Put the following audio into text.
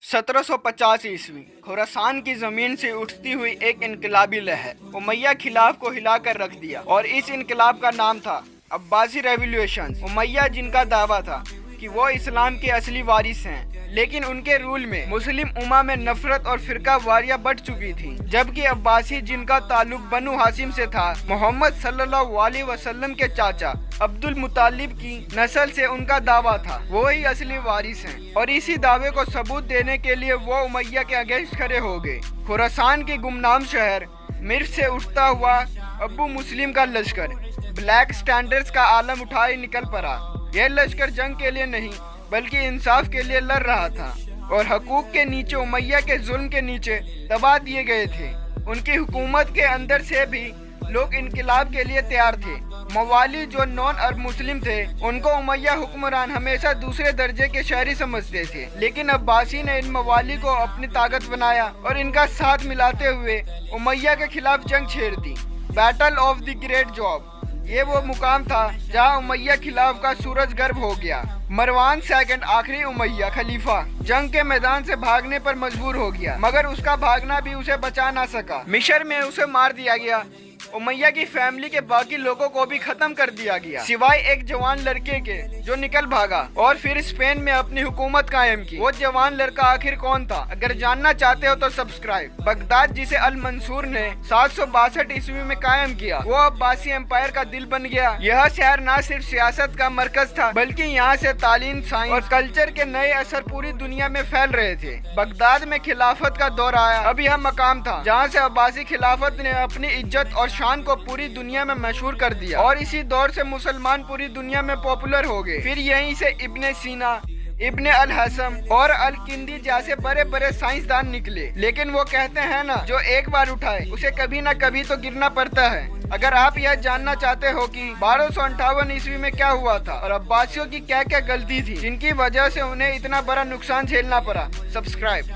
1750 ईस्वी खुरासान की जमीन से उठती हुई एक इनकलाबी लहर उमैया खिलाफ को हिलाकर रख दिया और इस इनकलाब का नाम था अब्बासी रेवोल्यूशन। उमैया जिनका दावा था कि वो इस्लाम के असली वारिस हैं, लेकिन उनके रूल में मुस्लिम उम्मा में नफरत और फिरका वारियां बढ़ चुकी थी, जबकि अब्बासी जिनका ताल्लुक बनु हाशिम से था, मोहम्मद सल्लल्लाहु अलैहि वसल्लम के चाचा अब्दुल मुतालिब की नस्ल से उनका दावा था, वो ही असली वारिस हैं। और इसी दावे को सबूत देने के लिए वो उमैया के अगेंस्ट खड़े हो गए। खुरासान की गुमनाम शहर मिर्च से उठता हुआ अबू मुस्लिम का लश्कर ब्लैक स्टैंडर्ड्स का आलम उठाए निकल पड़ा। यह लश्कर जंग के लिए नहीं बल्कि इंसाफ के लिए लड़ रहा था और हकूक के नीचे उमैया के जुल्म के नीचे दबा दिए गए थे। उनकी हुकूमत के अंदर से भी लोग इनकलाब के लिए तैयार थे। मवाली जो नॉन अरब मुस्लिम थे, उनको उमैया हुक्मरान हमेशा दूसरे दर्जे के शहरी समझते थे, लेकिन अब्बासी ने इन मवाली को अपनी ताकत बनाया और इनका साथ मिलाते हुए उमैया के खिलाफ जंग छेड़ दी। Battle of the great job, ये वो मुकाम था जहां उमैया खिलाफ का सूरज गर्भ हो गया। मरवान सेकंड आखिरी उमैया खलीफा जंग के मैदान से भागने पर मजबूर हो गया, मगर उसका भागना भी उसे बचा ना सका। मिस्र में उसे मार दिया गया। उमैया की फैमिली के बाकी लोगों को भी खत्म कर दिया गया, सिवाय एक जवान लड़के के जो निकल भागा और फिर स्पेन में अपनी हुकूमत कायम की। वो जवान लड़का आखिर कौन था? अगर जानना चाहते हो तो सब्सक्राइब। बगदाद जिसे अल मंसूर ने 762 ईस्वी में कायम किया, वो अब्बासी एम्पायर का दिल बन गया। यह शहर न सिर्फ सियासत का मरकज था, बल्कि यहाँ से तालीम, साइंस और कल्चर के नए असर पूरी दुनिया में फैल रहे थे। बगदाद में खिलाफत का दौर आया। अब यह मकाम था जहाँ से अब्बासी खिलाफत ने अपनी इज्जत और शान को पूरी दुनिया में मशहूर कर दिया और इसी दौर से मुसलमान पूरी दुनिया में पॉपुलर हो गए। फिर यहीं से इब्ने सीना, इब्ने अल हसम और अल किंदी जैसे बड़े बड़े साइंसदान निकले। लेकिन वो कहते हैं ना, जो एक बार उठाए उसे कभी ना कभी तो गिरना पड़ता है। अगर आप यह जानना चाहते हो कि 1258 ईस्वी में क्या हुआ था और अब्बासियों की क्या क्या गलती थी जिनकी वजह से उन्हें इतना बड़ा नुकसान झेलना पड़ा, सब्सक्राइब।